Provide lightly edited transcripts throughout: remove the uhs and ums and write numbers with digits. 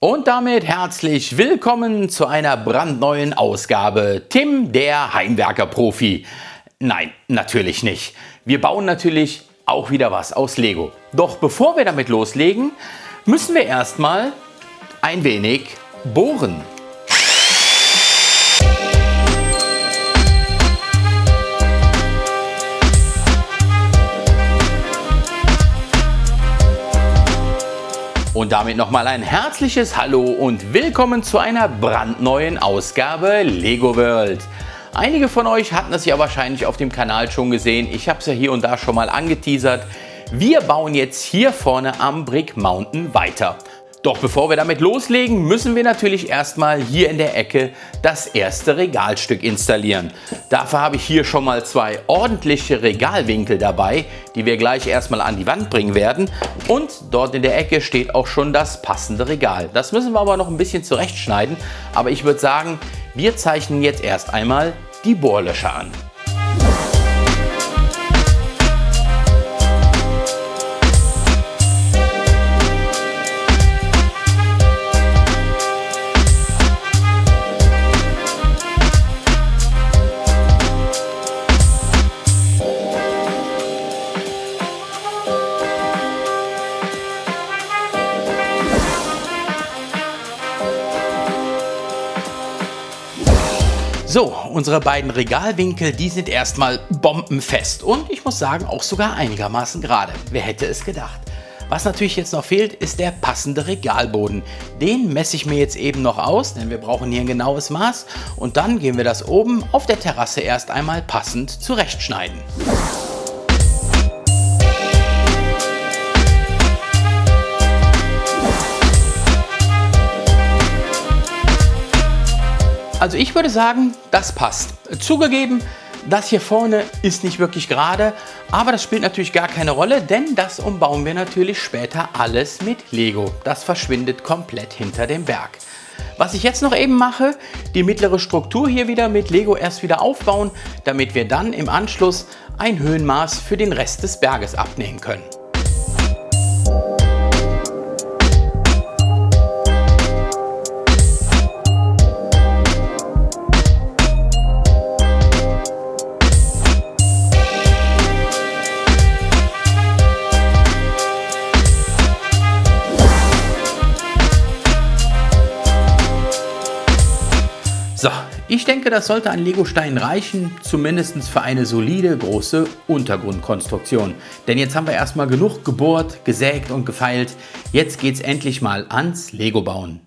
Und damit herzlich willkommen zu einer brandneuen Ausgabe Tim, der Heimwerker-Profi. Nein, natürlich nicht. Wir bauen natürlich auch wieder was aus Lego. Doch bevor wir damit loslegen, müssen wir erstmal ein wenig bohren. Und damit nochmal ein herzliches Hallo und willkommen zu einer brandneuen Ausgabe Lego World. Einige von euch hatten es ja wahrscheinlich auf dem Kanal schon gesehen. Ich habe es ja hier und da schon mal angeteasert. Wir bauen jetzt hier vorne am Brick Mountain weiter. Doch bevor wir damit loslegen, müssen wir natürlich erstmal hier in der Ecke das erste Regalstück installieren. Dafür habe ich hier schon mal zwei ordentliche Regalwinkel dabei, die wir gleich erstmal an die Wand bringen werden. Und dort in der Ecke steht auch schon das passende Regal. Das müssen wir aber noch ein bisschen zurechtschneiden. Aber ich würde sagen, wir zeichnen jetzt erst einmal die Bohrlöcher an. So, unsere beiden Regalwinkel, die sind erstmal bombenfest und ich muss sagen, auch sogar einigermaßen gerade. Wer hätte es gedacht? Was natürlich jetzt noch fehlt, ist der passende Regalboden. Den messe ich mir jetzt eben noch aus, denn wir brauchen hier ein genaues Maß und dann gehen wir das oben auf der Terrasse erst einmal passend zurechtschneiden. Also ich würde sagen, das passt. Zugegeben, das hier vorne ist nicht wirklich gerade, aber das spielt natürlich gar keine Rolle, denn das umbauen wir natürlich später alles mit Lego. Das verschwindet komplett hinter dem Berg. Was ich jetzt noch eben mache, die mittlere Struktur hier wieder mit Lego erst wieder aufbauen, damit wir dann im Anschluss ein Höhenmaß für den Rest des Berges abnehmen können. So, ich denke, das sollte an Legosteinen reichen, zumindest für eine solide, große Untergrundkonstruktion. Denn jetzt haben wir erstmal genug gebohrt, gesägt und gefeilt. Jetzt geht's endlich mal ans Lego bauen.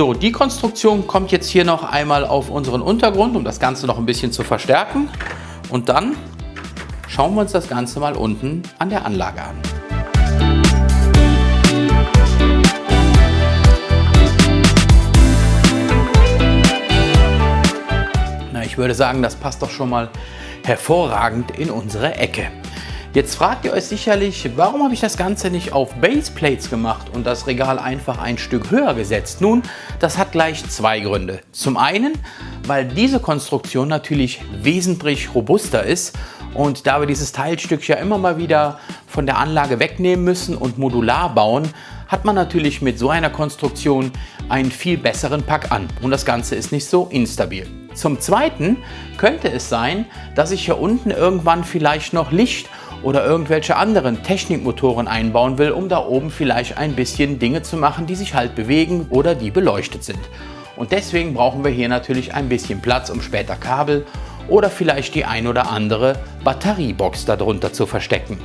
So, die Konstruktion kommt jetzt hier noch einmal auf unseren Untergrund, um das Ganze noch ein bisschen zu verstärken. Und dann schauen wir uns das Ganze mal unten an der Anlage an. Na, ich würde sagen, das passt doch schon mal hervorragend in unsere Ecke. Jetzt fragt ihr euch sicherlich, warum habe ich das Ganze nicht auf Baseplates gemacht und das Regal einfach ein Stück höher gesetzt? Nun, das hat gleich zwei Gründe. Zum einen, weil diese Konstruktion natürlich wesentlich robuster ist und da wir dieses Teilstück ja immer mal wieder von der Anlage wegnehmen müssen und modular bauen, hat man natürlich mit so einer Konstruktion einen viel besseren Pack an und das Ganze ist nicht so instabil. Zum Zweiten könnte es sein, dass ich hier unten irgendwann vielleicht noch Licht oder irgendwelche anderen Technikmotoren einbauen will, um da oben vielleicht ein bisschen Dinge zu machen, die sich halt bewegen oder die beleuchtet sind. Und deswegen brauchen wir hier natürlich ein bisschen Platz, um später Kabel oder vielleicht die ein oder andere Batteriebox darunter zu verstecken.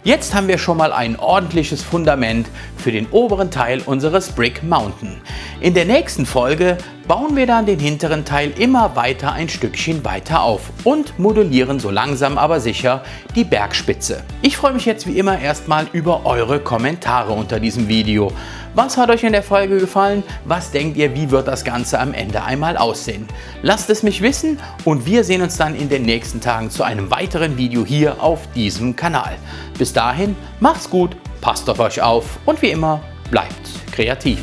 Jetzt haben wir schon mal ein ordentliches Fundament für den oberen Teil unseres Brick Mountain. In der nächsten Folge bauen wir dann den hinteren Teil immer weiter ein Stückchen weiter auf und modellieren so langsam aber sicher die Bergspitze. Ich freue mich jetzt wie immer erstmal über eure Kommentare unter diesem Video. Was hat euch in der Folge gefallen? Was denkt ihr, wie wird das Ganze am Ende einmal aussehen? Lasst es mich wissen und wir sehen uns dann in den nächsten Tagen zu einem weiteren Video hier auf diesem Kanal. Bis dahin, macht's gut, passt auf euch auf und wie immer, bleibt kreativ.